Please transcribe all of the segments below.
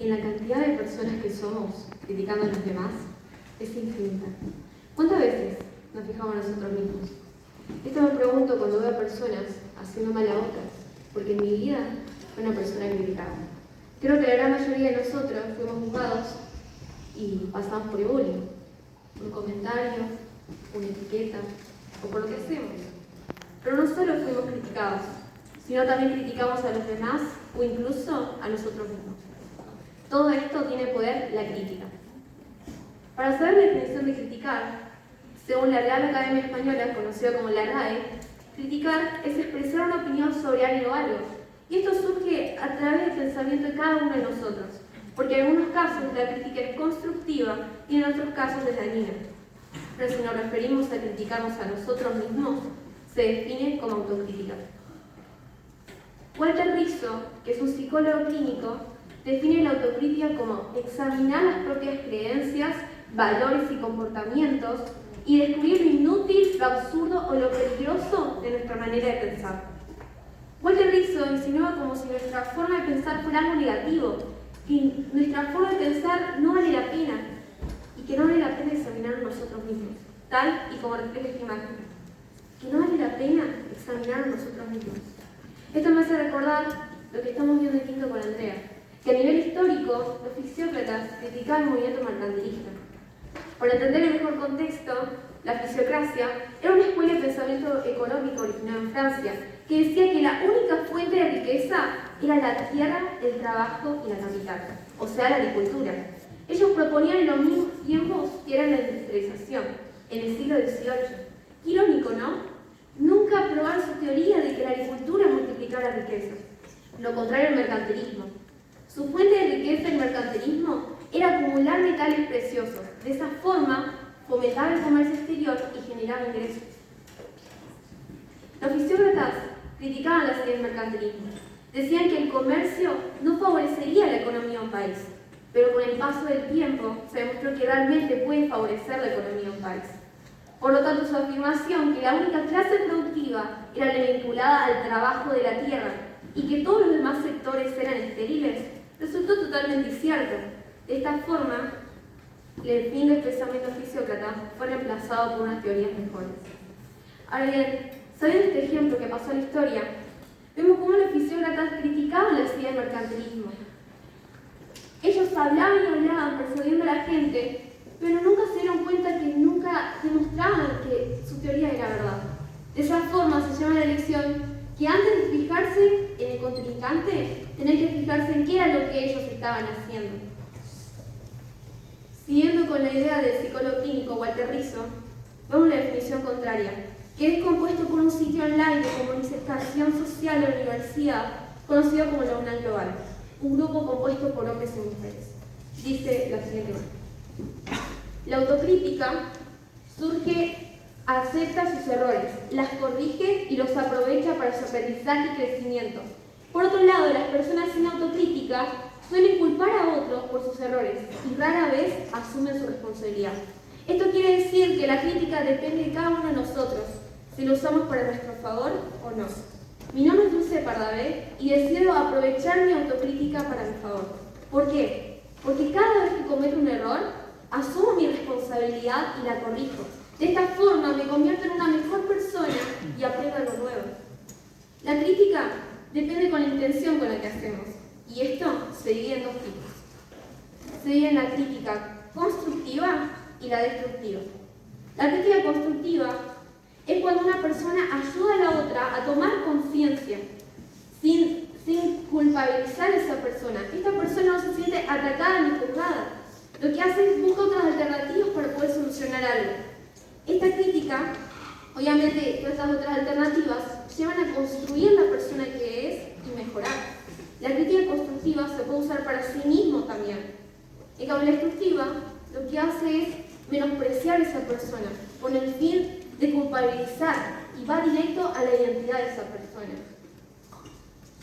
en la cantidad de personas que somos criticando a los demás es infinita. ¿Cuántas veces nos fijamos nosotros mismos? Esto me pregunto cuando veo a personas haciendo mal a otras, porque en mi vida fue una persona criticada. Creo que la gran mayoría de nosotros fuimos juzgados y pasamos por el bullying, por un comentario, una etiqueta o por lo que hacemos. Pero no solo fuimos criticados, sino también criticamos a los demás o incluso a nosotros mismos. Todo esto tiene poder la crítica. Para saber la definición de criticar, según la Real Academia Española, conocida como la RAE, criticar es expresar una opinión sobre alguien o algo. Y esto surge a través del pensamiento de cada uno de nosotros, porque en algunos casos la crítica es constructiva y en otros casos es dañina. Pero si nos referimos a criticarnos a nosotros mismos, se define como autocrítica. Walter Rizzo, que es un psicólogo clínico, define la autocrítica como examinar las propias creencias, valores y comportamientos y descubrir lo inútil, lo absurdo o lo peligroso de nuestra manera de pensar. Walter Rizzo insinúa como si nuestra forma de pensar fuera algo negativo, que nuestra forma de pensar no vale la pena y que no vale la pena examinar nosotros mismos, tal y como refleja esta imagen. Que no vale la pena examinar nosotros mismos. Esto me hace recordar lo que estamos viendo en quinto con Andrea, que a nivel histórico los fisiócratas criticaban el movimiento mercantilista. Para entender el mejor contexto, la fisiocracia era una escuela de pensamiento económico originada en Francia, que decía que la única fuente de riqueza era la tierra, el trabajo y la capital, o sea, la agricultura. Ellos proponían en los mismos tiempos que era la industrialización, en el siglo XVIII. Qué irónico, ¿no? Nunca aprobaron su teoría de que la agricultura multiplicaba la riqueza. Lo contrario al mercantilismo. Su fuente de riqueza en el mercantilismo era acumular metales preciosos. De esa forma, fomentaba el comercio exterior y generaba ingresos. Los fisiócratas criticaban las ideas del mercantilismo. Decían que el comercio no favorecería la economía de un país, pero con el paso del tiempo se demostró que realmente puede favorecer la economía de un país. Por lo tanto, su afirmación que la única clase productiva era la vinculada al trabajo de la tierra y que todos los demás sectores eran estériles, resultó totalmente incierto. De esta forma, el fin del pensamiento fisiócrata fue reemplazado por unas teorías mejores. Ahora bien, sabiendo este ejemplo que pasó en la historia, vemos cómo los fisiócratas criticaban las ideas del mercantilismo. Ellos hablaban y hablaban persuadiendo a la gente, pero nunca se dieron cuenta que nunca demostraban que su teoría era verdad. De esa forma se llama la lección que antes de fijarse en el contrincante, tenían que fijarse en qué era lo que ellos estaban haciendo. Siguiendo con la idea del psicólogo clínico Walter Rizzo, vemos la definición contraria, que es compuesto por un sitio online de comunicación social de la universidad, conocido como la UNAM Global, un grupo compuesto por hombres y mujeres. Dice la siguiente manera. La autocrítica surge, acepta sus errores, las corrige y los aprovecha para su aprendizaje y crecimiento. Por otro lado, las personas sin autocrítica suelen culpar a otros por sus errores y rara vez asumen su responsabilidad. Esto quiere decir que la crítica depende de cada uno de nosotros, si lo usamos para nuestro favor o no. Mi nombre es Dulce Pardavé y decido aprovechar mi autocrítica para mi favor. ¿Por qué? Porque cada vez que cometo un error, asumo mi responsabilidad y la corrijo. De esta forma me convierto en una mejor persona y aprendo algo nuevo. La crítica depende con la intención con la que hacemos. Y esto se divide en dos tipos. Se divide en la crítica constructiva y la destructiva. La crítica constructiva es cuando una persona ayuda a la otra a tomar conciencia sin culpabilizar a esa persona. Esta persona no se siente atacada ni juzgada. Lo que hace es buscar otras alternativas para poder solucionar algo. Esta crítica, obviamente, todas estas otras alternativas llevan a construir la persona que es y mejorar. La crítica constructiva se puede usar para sí mismo también. En cambio, la destructiva lo que hace es menospreciar a esa persona con el fin de culpabilizar y va directo a la identidad de esa persona.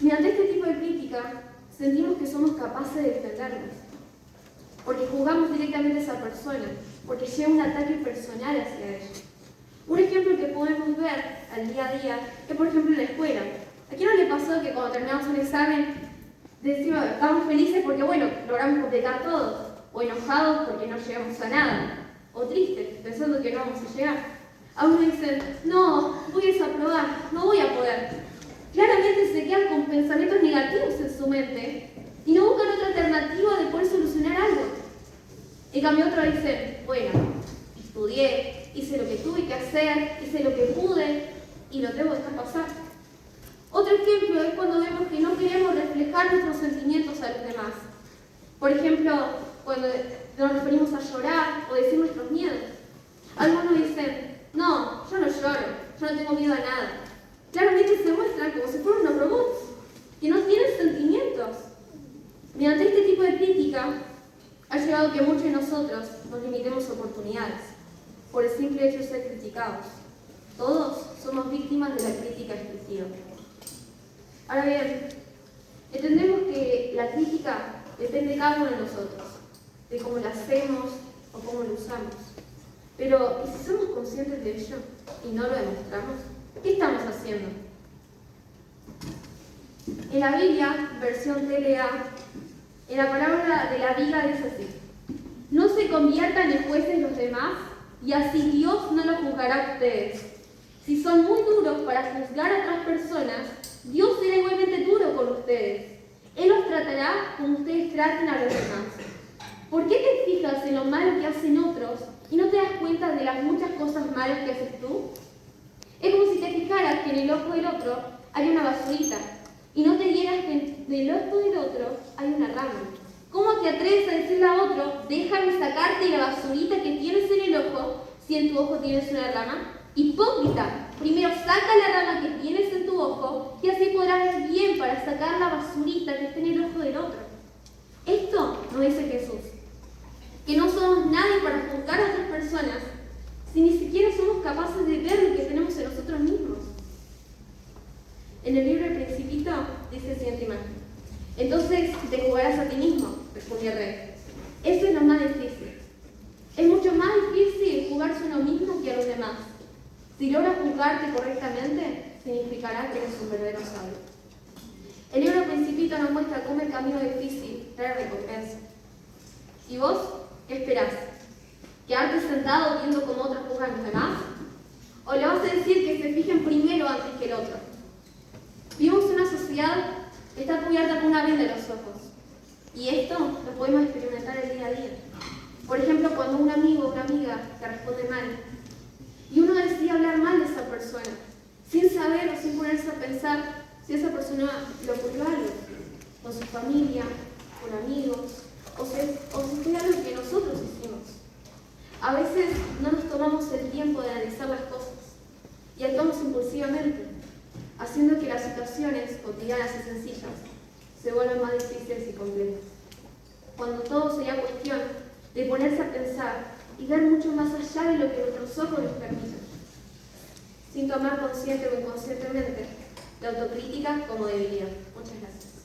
Mediante este tipo de crítica, sentimos que somos capaces de defendernos, porque juzgamos directamente a esa persona, porque lleva un ataque personal hacia ella. Un ejemplo que podemos ver al día a día es, por ejemplo, en la escuela. ¿A quién no le pasó que cuando terminamos un examen Decimos, estamos felices porque, bueno, logramos completar todo, o enojados porque no llegamos a nada, o tristes, pensando que no vamos a llegar. Algunos dicen, no, voy a desaprobar, no voy a poder. Claramente se quedan con pensamientos negativos en su mente y no buscan otra alternativa de poder solucionar algo. En cambio otros dicen, bueno, estudié, hice lo que tuve que hacer, hice lo que pude y lo debo dejar pasar. Otro ejemplo es cuando vemos que no queremos reflejar nuestros sentimientos a los demás. Por ejemplo, cuando nos referimos a llorar o decir nuestros miedos. Algunos dicen, no, yo no lloro, yo no tengo miedo a nada. Claramente se muestran como si fueran unos robots, que no tienen sentimientos. Mediante este tipo de crítica, ha llegado que muchos de nosotros nos limitemos oportunidades, por el simple hecho de ser criticados. Todos somos víctimas de la crítica destructiva. Ahora bien, entendemos que la crítica depende de cada uno de nosotros, de cómo la hacemos o cómo la usamos. Pero, ¿y si somos conscientes de ello y no lo demostramos? ¿Qué estamos haciendo? En la Biblia, versión TLA, en la parábola de la viga dice así: no se conviertan en jueces los demás y así Dios no los juzgará a ustedes. Si son muy duros para juzgar a otras personas, Dios será igualmente duro con ustedes. Él los tratará como ustedes traten a los demás. ¿Por qué te fijas en lo malo que hacen otros y no te das cuenta de las muchas cosas malas que haces tú? Es como si te fijaras que en el ojo del otro hay una basurita y no te dieras que en el ojo del otro hay una rama. ¿Cómo te atreves a decirle a otro, déjame sacarte la basurita que tienes en el ojo si en tu ojo tienes una rama? Hipócrita, primero saca la rama que tienes en tu ojo y así podrás ver bien para sacar la basurita que está en el ojo del otro. Esto nos dice Jesús, que no somos nadie para juzgar a otras personas si ni siquiera somos capaces de ver lo que tenemos en nosotros mismos. En el libro El Principito dice la siguiente imagen: entonces te jugarás a ti mismo, respondió el rey. Eso es lo más difícil. Es mucho más difícil jugarse a uno mismo que a los demás. Si logras juzgarte correctamente, significará que eres un verdadero sabio. El libro El Principito nos muestra cómo el camino difícil trae recompensa. ¿Y vos qué esperás? ¿Quedarte sentado viendo cómo otros juzgan a los demás? ¿O le vas a decir que se fijen primero antes que el otro? Vivimos en una sociedad que está cubierta con una venda en los ojos. Y esto lo podemos experimentar el día a día. Por ejemplo, cuando un amigo o una amiga te responde mal y uno decide hablar mal de esa persona, sin saber o sin ponerse a pensar si esa persona le ocurrió algo, con su familia, con amigos, o si fue algo que nosotros hicimos. A veces no nos tomamos el tiempo de analizar las cosas y actuamos impulsivamente, haciendo que las situaciones cotidianas y sencillas se vuelvan más difíciles y complejas. Cuando todo sería cuestión de ponerse a pensar y ver mucho más allá de lo que nuestros ojos nos permiten, sin tomar consciente o inconscientemente la autocrítica como debilidad. Muchas gracias.